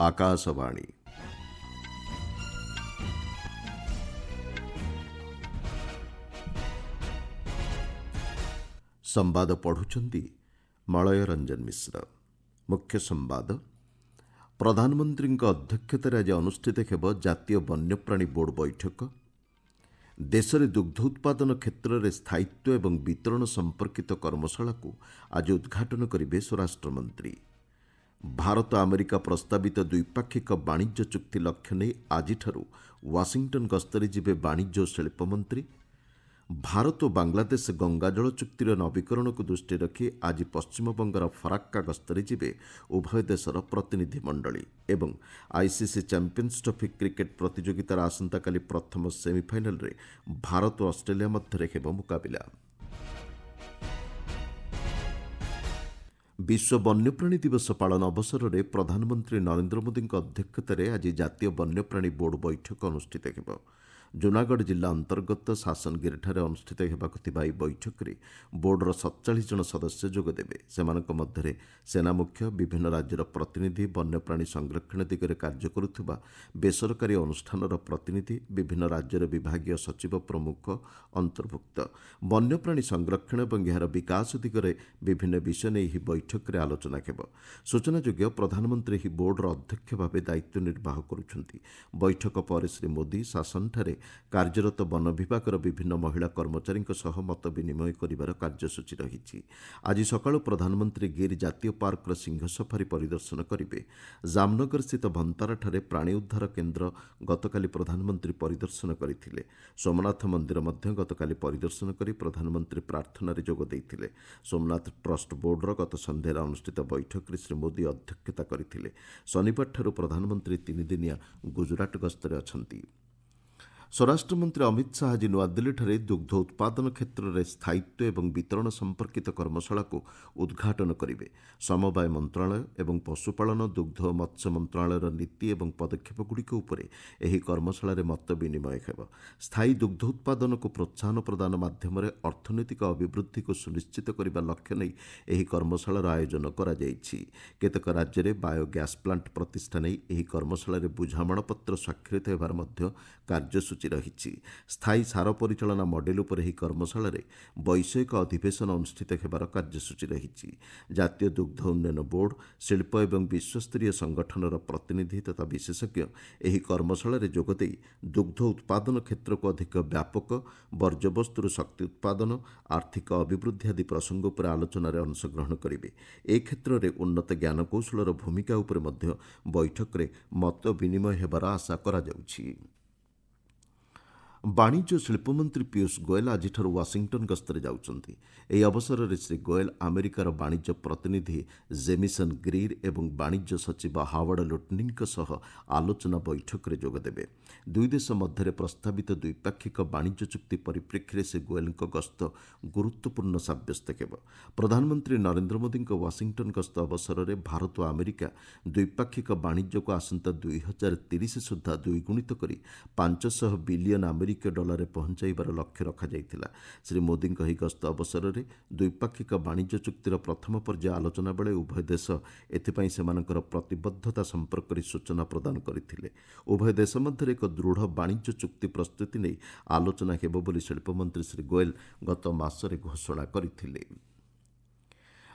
आकाशवाणी संवाद पढ़ुचंदी मलय रंजन मिश्र। मुख्य संवाद प्रधानमंत्री अध्यक्षतार आज अनुष्ठित हेब जातीय वन्यप्राणी बोर्ड बैठक। देश में दुग्ध उत्पादन क्षेत्र में स्थायित्व एवं वितरण संपर्कित कर्मशाला को आज उद्घाटन करेंगे स्वराष्ट्रमंत्री। भारत अमेरिका प्रस्तावित द्विपाक्षिक वाणिज्य चुक्ति लक्ष्य नहीं आज वाशिंगटन गस्तरे जिबे वाणिज्य और शिल्प मंत्री। भारत और बांग्लादेश गंगाजल चुक्तिर नवीकरण को दृष्टि रखी आज पश्चिमबंगर फराक्का गस्तरे जिबे उभय देशर प्रतिनिधि मंडली। एवं आईसीसी चैंपियंस ट्रॉफी क्रिकेट प्रतियोगितार आसंताकाली प्रथम सेमिफाइनल रे भारत और ऑस्ट्रेलिया मध्य हेब मुकाबिला। विश्व वन्यप्राणी दिवस पालन अवसर में प्रधानमंत्री नरेंद्र मोदी अध्यक्षतार आज जातीय वन्यप्राणी बोर्ड बैठक अनुष्ठित हेब। जूनागढ़ जिला अंतर्गत सासनगिरिଠାରେ अनुष्ठित ହେବାକୁ ଥିବା ଏହି ବୈଠକରେ ବୋର୍ଡର 47 ଜଣ ସଦସ୍ୟ ଯୋଗଦେବେ। ସେମାନଙ୍କ ମଧ୍ୟରେ ସେନା ମୁଖ୍ୟ, ବିଭିନ୍ନ ରାଜ୍ୟର ପ୍ରତିନିଧି, ବନ୍ୟପ୍ରାଣୀ ସଂରକ୍ଷଣ ଦିଗରେ କାର୍ଯ୍ୟ କରୁଥିବା ବେସରକାରୀ ଅନୁଷ୍ଠାନର ପ୍ରତିନିଧି, ବିଭିନ୍ନ ରାଜ୍ୟର ବିଭାଗୀୟ ସଚିବ ପ୍ରମୁଖ ଅନ୍ତର୍ଭୁକ୍ତ। ବନ୍ୟପ୍ରାଣୀ ସଂରକ୍ଷଣ ଏବଂ ଏହାର ବିକାଶ ଦିଗରେ ବିଭିନ୍ନ ବିଷୟ ନେଇ ଏହି ବୈଠକରେ ଆଲୋଚନା ହେବ। ସୂଚନାଯୋଗ୍ୟ ପ୍ରଧାନମନ୍ତ୍ରୀ ଏହି ବୋର୍ଡର ଅଧ୍ୟକ୍ଷ ଭାବେ ଦାୟିତ୍ୱ ନିର୍ବାହ କରୁଛନ୍ତି। ବୈଠକ ପରେ ଶ୍ରୀ ମୋଦି ଶାସନଠାରେ କାର୍ଯ୍ୟରତ ବନ ବିଭାଗର ବିଭିନ୍ନ ମହିଳା କର୍ମଚାରୀଙ୍କ ସହ ମତ ବିନିମୟ କରିବାର କାର୍ଯ୍ୟସୂଚୀ ରହିଛି। ଆଜି ସକାଳୁ ପ୍ରଧାନମନ୍ତ୍ରୀ ଗିର୍ ଜାତୀୟ ପାର୍କର ସିଂହ ସଫାରୀ ପରିଦର୍ଶନ କରିବେ। ଜାମନଗରସ୍ଥିତ ଭନ୍ତାରାଠାରେ ପ୍ରାଣୀ ଉଦ୍ଧାର କେନ୍ଦ୍ର ଗତକାଲି ପ୍ରଧାନମନ୍ତ୍ରୀ ପରିଦର୍ଶନ କରିଥିଲେ। ସୋମନାଥ ମନ୍ଦିର ମଧ୍ୟ ଗତକାଲି ପରିଦର୍ଶନ କରି ପ୍ରଧାନମନ୍ତ୍ରୀ ପ୍ରାର୍ଥନାରେ ଯୋଗ ଦେଇଥିଲେ। ସୋମନାଥ ଟ୍ରଷ୍ଟ ବୋର୍ଡର ଗତ ସନ୍ଧ୍ୟାରେ ଅନୁଷ୍ଠିତ ବୈଠକରେ ଶ୍ରୀ ମୋଦି ଅଧ୍ୟକ୍ଷତା କରିଥିଲେ। ଶନିବାରଠାରୁ ପ୍ରଧାନମନ୍ତ୍ରୀ 3 ଦିନିଆ ଗୁଜରାଟ ଗସ୍ତରେ ଅଛନ୍ତି। ସ୍ୱରାଷ୍ଟ୍ରମନ୍ତ୍ରୀ ଅମିତ ଶାହା ଆଜି ନୂଆଦିଲ୍ଲୀଠାରେ ଦୁଗ୍ଧ ଉତ୍ପାଦନ କ୍ଷେତ୍ରରେ ସ୍ଥାୟିତ୍ୱ ଏବଂ ବିତରଣ ସମ୍ପର୍କିତ କର୍ମଶାଳାକୁ ଉଦ୍ଘାଟନ କରିବେ। ସମବାୟ ମନ୍ତ୍ରଣାଳୟ ଏବଂ ପଶୁପାଳନ, ଦୁଗ୍ଧ ଓ ମତ୍ସ୍ୟ ମନ୍ତ୍ରଣାଳୟର ନୀତି ଏବଂ ପଦକ୍ଷେପଗୁଡ଼ିକ ଉପରେ ଏହି କର୍ମଶାଳାରେ ମତ ବିନିମୟ ହେବ। ସ୍ଥାୟୀ ଦୁଗ୍ଧ ଉତ୍ପାଦନକୁ ପ୍ରୋତ୍ସାହନ ପ୍ରଦାନ ମାଧ୍ୟମରେ ଅର୍ଥନୈତିକ ଅଭିବୃଦ୍ଧିକୁ ସୁନିଶ୍ଚିତ କରିବା ଲକ୍ଷ୍ୟ ନେଇ ଏହି କର୍ମଶାଳାର ଆୟୋଜନ କରାଯାଇଛି। କେତେକ ରାଜ୍ୟରେ ବାୟୋଗ୍ୟାସ୍ ପ୍ଲାଣ୍ଟ ପ୍ରତିଷ୍ଠା ନେଇ ଏହି କର୍ମଶାଳାରେ ବୁଝାମଣାପତ୍ର ସ୍ୱାକ୍ଷରିତ ହେବାର ମଧ୍ୟ କାର୍ଯ୍ୟସୂଚୀ ରହିଛି। ସ୍ଥାୟୀ ସାର ପରିଚାଳନା ମଡେଲ ଉପରେ ଏହି କର୍ମଶାଳାରେ ବୈଷୟିକ ଅଧିବେଶନ ଅନୁଷ୍ଠିତ ହେବାର କାର୍ଯ୍ୟସୂଚୀ ରହିଛି। ଜାତୀୟ ଦୁଗ୍ଧ ଉନ୍ନୟନ ବୋର୍ଡ, ଶିଳ୍ପ ଏବଂ ବିଶ୍ୱସ୍ତରୀୟ ସଂଗଠନର ପ୍ରତିନିଧି ତଥା ବିଶେଷଜ୍ଞ ଏହି କର୍ମଶାଳାରେ ଯୋଗଦେଇ ଦୁଗ୍ଧ ଉତ୍ପାଦନ କ୍ଷେତ୍ରକୁ ଅଧିକ ବ୍ୟାପକ, ବର୍ଜ୍ୟବସ୍ତୁରୁ ଶକ୍ତି ଉତ୍ପାଦନ, ଆର୍ଥିକ ଅଭିବୃଦ୍ଧି ଆଦି ପ୍ରସଙ୍ଗ ଉପରେ ଆଲୋଚନାରେ ଅଂଶଗ୍ରହଣ କରିବେ। ଏ କ୍ଷେତ୍ରରେ ଉନ୍ନତ ଜ୍ଞାନକୌଶଳର ଭୂମିକା ଉପରେ ମଧ୍ୟ ବୈଠକରେ ମତ ବିନିମୟ ହେବାର ଆଶା କରାଯାଉଛି। ବାଣିଜ୍ୟ ଓ ଶିଳ୍ପମନ୍ତ୍ରୀ ପୀୟୂଷ ଗୋଏଲ ଆଜିଠାରୁ ୱାଶିଂଟନ ଗସ୍ତରେ ଯାଉଛନ୍ତି। ଏହି ଅବସରରେ ଶ୍ରୀ ଗୋଏଲ ଆମେରିକାର ବାଣିଜ୍ୟ ପ୍ରତିନିଧି ଜେମିସନ୍ ଗ୍ରୀର ଏବଂ ବାଣିଜ୍ୟ ସଚିବ ହାୱାର୍ଡ ଲୁଟନିଙ୍କ ସହ ଆଲୋଚନା ବୈଠକରେ ଯୋଗଦେବେ। ଦୁଇ ଦେଶ ମଧ୍ୟରେ ପ୍ରସ୍ତାବିତ ଦ୍ୱିପାକ୍ଷିକ ବାଣିଜ୍ୟ ଚୁକ୍ତି ପରିପ୍ରେକ୍ଷୀରେ ଶ୍ରୀ ଗୋଏଲଙ୍କ ଗସ୍ତ ଗୁରୁତ୍ୱପୂର୍ଣ୍ଣ ସାବ୍ୟସ୍ତ ହେବ। ପ୍ରଧାନମନ୍ତ୍ରୀ ନରେନ୍ଦ୍ର ମୋଦିଙ୍କ ୱାଶିଂଟନ ଗସ୍ତ ଅବସରରେ ଭାରତ ଓ ଆମେରିକା ଦ୍ୱିପାକ୍ଷିକ ବାଣିଜ୍ୟକୁ ଆସନ୍ତା 2030 ସୁଦ୍ଧା ଦ୍ୱିଗୁଣିତ କରି $500 ବିଲିୟନ ଆମେରିକୀୟ ଡଲାରରେ ପହଞ୍ଚାଇବାର ଲକ୍ଷ୍ୟ ରଖାଯାଇଥିଲା। ଶ୍ରୀ ମୋଦିଙ୍କ ଏହି ଗସ୍ତ ଅବସରରେ ଦ୍ୱିପାକ୍ଷିକ ବାଣିଜ୍ୟ ଚୁକ୍ତିର ପ୍ରଥମ ପର୍ଯ୍ୟାୟ ଆଲୋଚନା ବେଳେ ଉଭୟ ଦେଶ ଏଥିପାଇଁ ସେମାନଙ୍କର ପ୍ରତିବଦ୍ଧତା ସମ୍ପର୍କରେ ସୂଚନା ପ୍ରଦାନ କରିଥିଲେ। ଉଭୟ ଦେଶ ମଧ୍ୟରେ ଏକ ଦୃଢ଼ ବାଣିଜ୍ୟ ଚୁକ୍ତି ପ୍ରସ୍ତୁତି ନେଇ ଆଲୋଚନା ହେବ ବୋଲି ଶିଳ୍ପମନ୍ତ୍ରୀ ଶ୍ରୀ ଗୋଏଲ ଗତ ମାସରେ ଘୋଷଣା କରିଥିଲେ।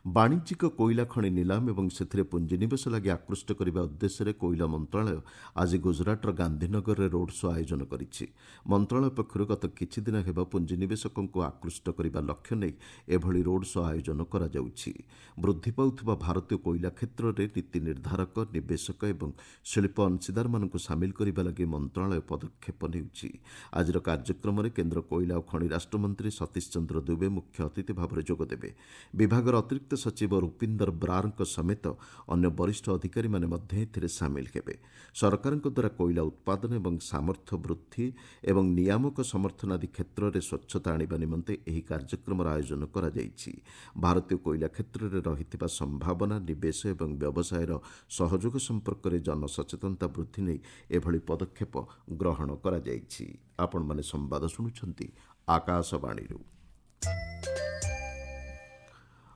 ବାଣିଜ୍ୟିକ କୋଇଲା ଖଣି ନିଲାମ ଏବଂ ସେଥିରେ ପୁଞ୍ଜିନିବେଶ ଲାଗି ଆକୃଷ୍ଟ କରିବା ଉଦ୍ଦେଶ୍ୟରେ କୋଇଲା ମନ୍ତ୍ରଣାଳୟ ଆଜି ଗୁଜରାଟର ଗାନ୍ଧୀନଗରରେ ରୋଡ୍ ଶୋ ଆୟୋଜନ କରିଛି। ମନ୍ତ୍ରଣାଳୟ ପକ୍ଷରୁ ଗତ କିଛିଦିନ ହେବ ପୁଞ୍ଜିନିବେଶକଙ୍କୁ ଆକୃଷ୍ଟ କରିବା ଲକ୍ଷ୍ୟ ନେଇ ଏଭଳି ରୋଡ୍ ଶୋ ଆୟୋଜନ କରାଯାଉଛି। ବୃଦ୍ଧି ପାଉଥିବା ଭାରତୀୟ କୋଇଲା କ୍ଷେତ୍ରରେ ନୀତି ନିର୍ଦ୍ଧାରକ, ନିବେଶକ ଏବଂ ଶିଳ୍ପ ଅଂଶୀଦାରମାନଙ୍କୁ ସାମିଲ କରିବା ଲାଗି ମନ୍ତ୍ରଣାଳୟ ପଦକ୍ଷେପ ନେଉଛି। ଆଜିର କାର୍ଯ୍ୟକ୍ରମରେ କେନ୍ଦ୍ର କୋଇଲା ଓ ଖଣି ରାଷ୍ଟ୍ରମନ୍ତ୍ରୀ ସତୀଶ ଚନ୍ଦ୍ର ଦୁବେ ମୁଖ୍ୟ ଅତିଥି ଭାବରେ ଯୋଗଦେବେ। ବିଭାଗର ଅତିରିକ୍ତ ସଚିବ ରୂପିନ୍ଦର ବ୍ରାରଙ୍କ ସମେତ ଅନ୍ୟ ବରିଷ୍ଠ ଅଧିକାରୀମାନେ ମଧ୍ୟ ଏଥିରେ ସାମିଲ ହେବେ। ସରକାରଙ୍କ ଦ୍ୱାରା କୋଇଲା ଉତ୍ପାଦନ ଏବଂ ସାମର୍ଥ୍ୟ ବୃଦ୍ଧି ଏବଂ ନିୟାମକ ସମର୍ଥନ ଆଦି କ୍ଷେତ୍ରରେ ସ୍ୱଚ୍ଛତା ଆଣିବା ନିମନ୍ତେ ଏହି କାର୍ଯ୍ୟକ୍ରମର ଆୟୋଜନ କରାଯାଇଛି। ଭାରତୀୟ କୋଇଲା କ୍ଷେତ୍ରରେ ରହିଥିବା ସମ୍ଭାବନା, ନିବେଶ ଏବଂ ବ୍ୟବସାୟର ସହଯୋଗ ସମ୍ପର୍କରେ ଜନସଚେତନତା ବୃଦ୍ଧି ନେଇ ଏଭଳି ପଦକ୍ଷେପ ଗ୍ରହଣ କରାଯାଇଛି। ଆପଣମାନେ ସମ୍ବାଦ ଶୁଣୁଛନ୍ତି ଆକାଶବାଣୀରୁ।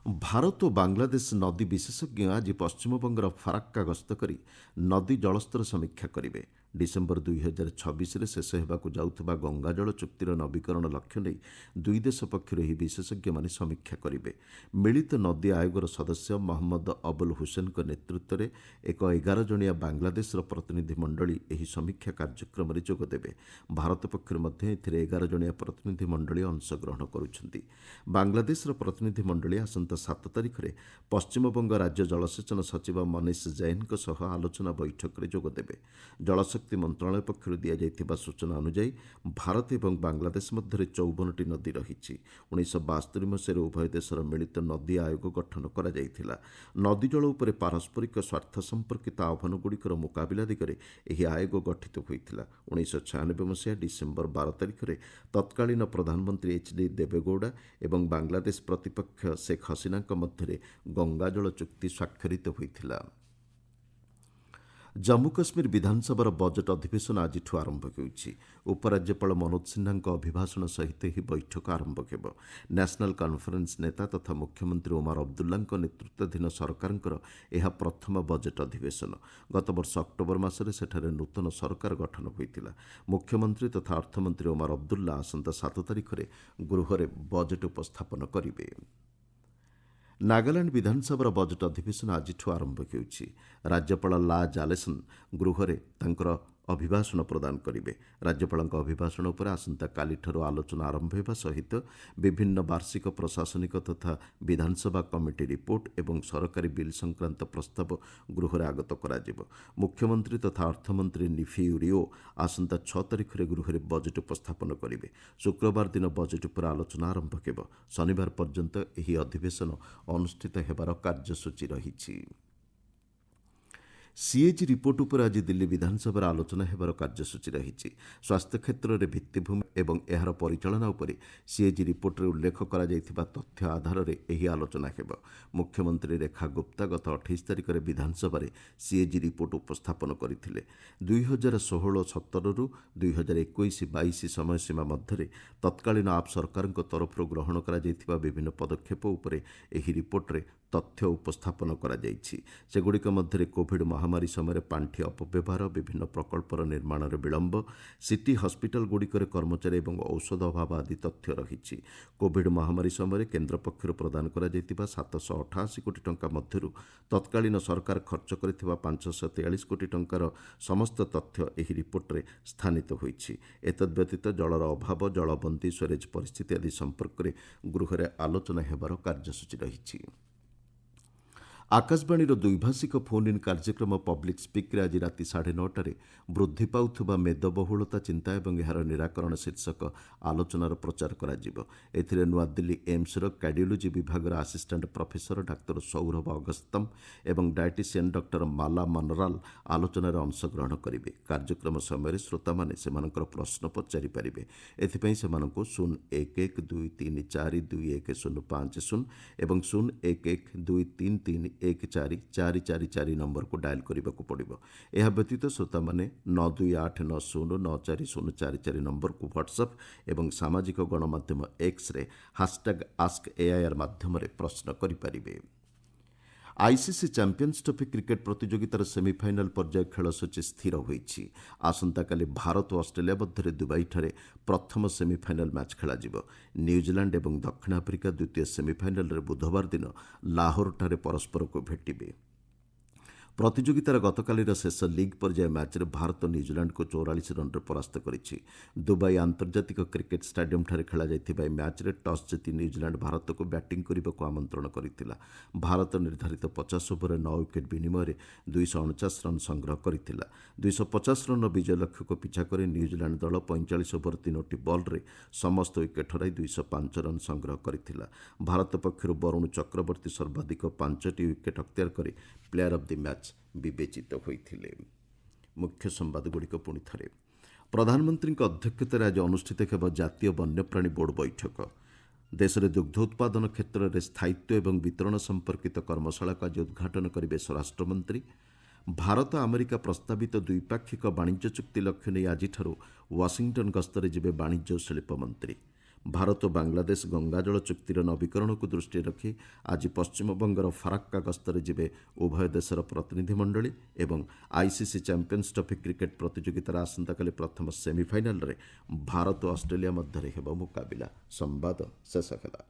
ଭାରତ ଓ ବାଂଲାଦେଶ ନଦୀ ବିଶେଷଜ୍ଞ ଆଜି ପଶ୍ଚିମବଙ୍ଗର ଫରାକ୍କା ଗସ୍ତ କରି ନଦୀ ଜଳସ୍ତର ସମୀକ୍ଷା କରିବେ। ଡିସେମ୍ବର 2026ରେ ଶେଷ ହେବାକୁ ଯାଉଥିବା ଗଙ୍ଗାଜଳ ଚୁକ୍ତିର ନବୀକରଣ ଲକ୍ଷ୍ୟ ନେଇ ଦୁଇ ଦେଶ ପକ୍ଷରୁ ଏହି ବିଶେଷଜ୍ଞମାନେ ସମୀକ୍ଷା କରିବେ। ମିଳିତ ନଦୀ ଆୟୋଗର ସଦସ୍ୟ ମହମ୍ମଦ ଅବୁଲ ହୁସେନଙ୍କ ନେତୃତ୍ୱରେ ଏକ 11 ଜଣିଆ ବାଂଲାଦେଶର ପ୍ରତିନିଧି ମଣ୍ଡଳୀ ଏହି ସମୀକ୍ଷା କାର୍ଯ୍ୟକ୍ରମରେ ଯୋଗଦେବେ। ଭାରତ ପକ୍ଷରୁ ମଧ୍ୟ ଏଥିରେ 11 ଜଣିଆ ପ୍ରତିନିଧି ମଣ୍ଡଳୀ ଅଂଶଗ୍ରହଣ କରୁଛନ୍ତି। ବାଂଲାଦେଶର ପ୍ରତିନିଧି ମଣ୍ଡଳୀ ଆସନ୍ତା 7 ତାରିଖରେ ପଶ୍ଚିମବଙ୍ଗ ରାଜ୍ୟ ଜଳସେଚନ ସଚିବ ମନୀଷ ଜୈନଙ୍କ ସହ ଆଲୋଚନା ବୈଠକରେ ଯୋଗଦେବେ। ଜଳଶକ୍ତି ମନ୍ତ୍ରଣାଳୟ ପକ୍ଷରୁ ଦିଆଯାଇଥିବା ସୂଚନା ଅନୁଯାୟୀ ଭାରତ ଏବଂ ବାଂଲାଦେଶ ମଧ୍ୟରେ 54ଟି ନଦୀ ରହିଛି। 1972 ମସିହାରେ ଉଭୟ ଦେଶର ମିଳିତ ନଦୀ ଆୟୋଗ ଗଠନ କରାଯାଇଥିଲା। ନଦୀ ଜଳ ଉପରେ ପାରସ୍ପରିକ ସ୍ୱାର୍ଥ ସମ୍ପର୍କିତ ଆହ୍ୱାନଗୁଡ଼ିକର ମୁକାବିଲା ଦିଗରେ ଏହି ଆୟୋଗ ଗଠିତ ହୋଇଥିଲା। 1996 ମସିହା ଡିସେମ୍ବର 12 ତାରିଖରେ ତତ୍କାଳୀନ ପ୍ରଧାନମନ୍ତ୍ରୀ ଏଚ୍.ଡି. ଦେବେଗୌଡ଼ା ଏବଂ ବାଂଲାଦେଶ ପ୍ରତିପକ୍ଷ ଶେଖ୍ ହସିନାଙ୍କ ମଧ୍ୟରେ ଗଙ୍ଗାଜଳ ଚୁକ୍ତି ସ୍ୱାକ୍ଷରିତ ହୋଇଥିଲା। ଜମ୍ମୁ କାଶ୍ମୀର ବିଧାନସଭାର ବଜେଟ୍ ଅଧିବେଶନ ଆଜିଠୁ ଆରମ୍ଭ ହେଉଛି। ଉପରାଜ୍ୟପାଳ ମନୋଜ ସିହ୍ନାଙ୍କ ଅଭିଭାଷଣ ସହିତ ଏହି ବୈଠକ ଆରମ୍ଭ ହେବ। ନ୍ୟାସନାଲ୍ କନ୍ଫରେନ୍ସ ନେତା ତଥା ମୁଖ୍ୟମନ୍ତ୍ରୀ ଓମାର ଅବଦୁଲ୍ଲାଙ୍କ ନେତୃତ୍ୱାଧୀନ ସରକାରଙ୍କର ଏହା ପ୍ରଥମ ବଜେଟ୍ ଅଧିବେଶନ। ଗତବର୍ଷ ଅକ୍ଟୋବର ମାସରେ ସେଠାରେ ନୂତନ ସରକାର ଗଠନ ହୋଇଥିଲା। ମୁଖ୍ୟମନ୍ତ୍ରୀ ତଥା ଅର୍ଥମନ୍ତ୍ରୀ ଓମାର ଅବଦୁଲ୍ଲା ଆସନ୍ତା 7 ତାରିଖରେ ଗୃହରେ ବଜେଟ୍ ଉପସ୍ଥାପନ କରିବେ। ନାଗାଲାଣ୍ଡ ବିଧାନସଭାର ବଜେଟ୍ ଅଧିବେଶନ ଆଜିଠୁ ଆରମ୍ଭ ହେଉଛି। ରାଜ୍ୟପାଳ ଲା ଜାଲେସନ୍ ଗୃହରେ ତାଙ୍କର ଅଭିଭାଷଣ ପ୍ରଦାନ କରିବେ। ରାଜ୍ୟପାଳଙ୍କ ଅଭିଭାଷଣ ଉପରେ ଆସନ୍ତାକାଲିଠାରୁ ଆଲୋଚନା ଆରମ୍ଭ ହେବା ସହିତ ବିଭିନ୍ନ ବାର୍ଷିକ ପ୍ରଶାସନିକ ତଥା ବିଧାନସଭା କମିଟି ରିପୋର୍ଟ ଏବଂ ସରକାରୀ ବିଲ୍ ସଂକ୍ରାନ୍ତ ପ୍ରସ୍ତାବ ଗୃହରେ ଆଗତ କରାଯିବ। ମୁଖ୍ୟମନ୍ତ୍ରୀ ତଥା ଅର୍ଥମନ୍ତ୍ରୀ ନିଫିୟୁ ରିଓ ଆସନ୍ତା 6 ତାରିଖରେ ଗୃହରେ ବଜେଟ୍ ଉପସ୍ଥାପନ କରିବେ। ଶୁକ୍ରବାର ଦିନ ବଜେଟ୍ ଉପରେ ଆଲୋଚନା ଆରମ୍ଭ ହେବ। ଶନିବାର ପର୍ଯ୍ୟନ୍ତ ଏହି ଅଧିବେଶନ ଅନୁଷ୍ଠିତ ହେବାର କାର୍ଯ୍ୟସୂଚୀ ରହିଛି। ସିଏଜି ରିପୋର୍ଟ ଉପରେ ଆଜି ଦିଲ୍ଲୀ ବିଧାନସଭାରେ ଆଲୋଚନା ହେବାର କାର୍ଯ୍ୟସୂଚୀ ରହିଛି। ସ୍ୱାସ୍ଥ୍ୟ କ୍ଷେତ୍ରରେ ଭିତ୍ତିଭୂମି ଏବଂ ଏହାର ପରିଚାଳନା ଉପରେ ସିଏଜି ରିପୋର୍ଟରେ ଉଲ୍ଲେଖ କରାଯାଇଥିବା ତଥ୍ୟ ଆଧାରରେ ଏହି ଆଲୋଚନା ହେବ। ମୁଖ୍ୟମନ୍ତ୍ରୀ ରେଖା ଗୁପ୍ତା ଗତ 28 ତାରିଖରେ ବିଧାନସଭାରେ ସିଏଜି ରିପୋର୍ଟ ଉପସ୍ଥାପନ କରିଥିଲେ। 2016-17ରୁ 2021-22 ସମୟସୀମା ମଧ୍ୟରେ ତତ୍କାଳୀନ ଆପ୍ ସରକାରଙ୍କ ତରଫରୁ ଗ୍ରହଣ କରାଯାଇଥିବା ବିଭିନ୍ନ ପଦକ୍ଷେପ ଉପରେ ଏହି ରିପୋର୍ଟରେ ତଥ୍ୟ ଉପସ୍ଥାପନ କରାଯାଇଛି। ସେଗୁଡ଼ିକ ମଧ୍ୟରେ କୋଭିଡ୍ ମହାମାରୀ ସମୟରେ ପାଣ୍ଠି ଅପବ୍ୟବହାର, ବିଭିନ୍ନ ପ୍ରକଳ୍ପର ନିର୍ମାଣରେ ବିଳମ୍ବ, ସିଟି ହସ୍ପିଟାଲଗୁଡ଼ିକରେ କର୍ମଚାରୀ ଏବଂ ଔଷଧ ଅଭାବ ଆଦି ତଥ୍ୟ ରହିଛି। କୋଭିଡ୍ ମହାମାରୀ ସମୟରେ କେନ୍ଦ୍ର ପକ୍ଷରୁ ପ୍ରଦାନ କରାଯାଇଥିବା 788 କୋଟି ଟଙ୍କା ମଧ୍ୟରୁ ତତ୍କାଳୀନ ସରକାର ଖର୍ଚ୍ଚ କରିଥିବା 543 କୋଟି ଟଙ୍କାର ସମସ୍ତ ତଥ୍ୟ ଏହି ରିପୋର୍ଟରେ ସ୍ଥାନିତ ହୋଇଛି। ଏତଦ୍ବ୍ୟତୀତ ଜଳର ଅଭାବ, ଜଳବନ୍ଦୀ, ସ୍ୱେରେଜ୍ ପରିସ୍ଥିତି ଆଦି ସମ୍ପର୍କରେ ଗୃହରେ ଆଲୋଚନା ହେବାର କାର୍ଯ୍ୟସୂଚୀ ରହିଛି। ଆକାଶବାଣୀର ଦ୍ୱିଭାଷିକ ଫୋନ୍ ଇନ୍ କାର୍ଯ୍ୟକ୍ରମ ପବ୍ଲିକ୍ ସ୍ପିକ୍ରେ ଆଜି ରାତି 9:30ଟାରେ ବୃଦ୍ଧି ପାଉଥିବା ମେଦବହୁଳତା ଚିନ୍ତା ଏବଂ ଏହାର ନିରାକରଣ ଶୀର୍ଷକ ଆଲୋଚନାର ପ୍ରଚାର କରାଯିବ। ଏଥିରେ ନୂଆଦିଲ୍ଲୀ ଏମ୍ସର କାର୍ଡିଓଲୋଜି ବିଭାଗର ଆସିଷ୍ଟାଣ୍ଟ ପ୍ରଫେସର ଡାକ୍ତର ସୌରଭ ଅଗସ୍ତମ ଏବଂ ଡାଏଟିସିଆନ୍ ଡକ୍ଟର ମାଲା ମନରାଲ ଆଲୋଚନାରେ ଅଂଶଗ୍ରହଣ କରିବେ। କାର୍ଯ୍ୟକ୍ରମ ସମୟରେ ଶ୍ରୋତାମାନେ ସେମାନଙ୍କର ପ୍ରଶ୍ନ ପଚାରିପାରିବେ। ଏଥିପାଇଁ ସେମାନଙ୍କୁ 0112342105 ଏବଂ 011233144444 ନମ୍ବରକୁ ଡାଏଲ୍ କରିବାକୁ ପଡ଼ିବ। ଏହା ବ୍ୟତୀତ ଶ୍ରୋତାମାନେ 9289094044 ନମ୍ବରକୁ ହ୍ୱାଟ୍ସଆପ୍ ଏବଂ ସାମାଜିକ ଗଣମାଧ୍ୟମ ଏକ୍ସରେ #AskAIR ମାଧ୍ୟମରେ ପ୍ରଶ୍ନ କରିପାରିବେ। ଆଇସିସି ଚାମ୍ପିୟନ୍ସ ଟ୍ରଫି କ୍ରିକେଟ୍ ପ୍ରତିଯୋଗିତାର ସେମିଫାଇନାଲ୍ ପର୍ଯ୍ୟାୟ ଖେଳସୂଚୀ ସ୍ଥିର ହୋଇଛି। ଆସନ୍ତାକାଲି ଭାରତ ଓ ଅଷ୍ଟ୍ରେଲିଆ ମଧ୍ୟରେ ଦୁବାଇଠାରେ ପ୍ରଥମ ସେମିଫାଇନାଲ୍ ମ୍ୟାଚ୍ ଖେଳାଯିବ। ନ୍ୟୁଜିଲାଣ୍ଡ ଏବଂ ଦକ୍ଷିଣ ଆଫ୍ରିକା ଦ୍ୱିତୀୟ ସେମିଫାଇନାଲ୍ରେ ବୁଧବାର ଦିନ ଲାହୋରଠାରେ ପରସ୍ପରକୁ ଭେଟିବେ। ପ୍ରତିଯୋଗିତାର ଗତକାଲିର ଶେଷ ଲିଗ୍ ପର୍ଯ୍ୟାୟ ମ୍ୟାଚ୍ରେ ଭାରତ ନ୍ୟୁଜିଲାଣ୍ଡକୁ 44 ରନ୍ରେ ପରାସ୍ତ କରିଛି। ଦୁବାଇ ଆନ୍ତର୍ଜାତିକ କ୍ରିକେଟ୍ ଷ୍ଟାଡିୟମ୍ଠାରେ ଖେଳାଯାଇଥିବା ଏହି ମ୍ୟାଚ୍ରେ ଟସ୍ ଜିତି ନ୍ୟୁଜିଲାଣ୍ଡ ଭାରତକୁ ବ୍ୟାଟିଂ କରିବାକୁ ଆମନ୍ତ୍ରଣ କରିଥିଲା। ଭାରତ ନିର୍ଦ୍ଧାରିତ 50 ଓଭରରେ 9 ୱିକେଟ୍ ବିନିମୟରେ 249 ରନ୍ ସଂଗ୍ରହ କରିଥିଲା। 250 ରନ୍ର ବିଜୟ ଲକ୍ଷ୍ୟକୁ ପିଛା କରି ନ୍ୟୁଜିଲାଣ୍ଡ ଦଳ 45 ଓଭର 3ଟି ବଲ୍ରେ ସମସ୍ତ ୱିକେଟ୍ ହରାଇ 205 ରନ୍ ସଂଗ୍ରହ କରିଥିଲା। ଭାରତ ପକ୍ଷରୁ ବରୁଣ ଚକ୍ରବର୍ତ୍ତୀ ସର୍ବାଧିକ 5ଟି ୱିକେଟ୍ ଅକ୍ତିଆର କରି ପ୍ଲେୟାର ଅଫ୍ ଦି ମ୍ୟାଚ୍ ବିବେଚିତ ହୋଇଥିଲେ। ମୁଖ୍ୟ ସମ୍ବାଦଗୁଡ଼ିକ ପୁଣି ଥରେ। ପ୍ରଧାନମନ୍ତ୍ରୀଙ୍କ ଅଧ୍ୟକ୍ଷତାରେ ଆଜି ଅନୁଷ୍ଠିତ ହେବ ଜାତୀୟ ବନ୍ୟପ୍ରାଣୀ ବୋର୍ଡ ବୈଠକ। ଦେଶରେ ଦୁଗ୍ଧ ଉତ୍ପାଦନ କ୍ଷେତ୍ରରେ ସ୍ଥାୟିତ୍ୱ ଏବଂ ବିତରଣ ସମ୍ପର୍କିତ କର୍ମଶାଳାକୁ ଆଜି ଉଦ୍ଘାଟନ କରିବେ ସ୍ୱରାଷ୍ଟ୍ରମନ୍ତ୍ରୀ। ଭାରତ ଆମେରିକା ପ୍ରସ୍ତାବିତ ଦ୍ୱିପାକ୍ଷିକ ବାଣିଜ୍ୟ ଚୁକ୍ତି ଲକ୍ଷ୍ୟ ନେଇ ଆଜିଠାରୁ ୱାଶିଂଟନ୍ ଗସ୍ତରେ ଯିବେ ବାଣିଜ୍ୟ ଓ ଶିଳ୍ପ ମନ୍ତ୍ରୀ। ଭାରତ ଓ ବାଂଲାଦେଶ ଗଙ୍ଗାଜଳ ଚୁକ୍ତିର ନବୀକରଣକୁ ଦୃଷ୍ଟିରେ ରଖି ଆଜି ପଶ୍ଚିମବଙ୍ଗର ଫରାକ୍କା ଗସ୍ତରେ ଯିବେ ଉଭୟ ଦେଶର ପ୍ରତିନିଧିମଣ୍ଡଳୀ ଏବଂ ଆଇସିସି ଚାମ୍ପିୟନ୍ସ ଟ୍ରଫି କ୍ରିକେଟ୍ ପ୍ରତିଯୋଗିତାର ଆସନ୍ତାକାଲି ପ୍ରଥମ ସେମିଫାଇନାଲ୍ରେ ଭାରତ ଓ ଅଷ୍ଟ୍ରେଲିଆ ମଧ୍ୟରେ ହେବ ମୁକାବିଲା। ସମ୍ବାଦ ଶେଷ ହେଲା।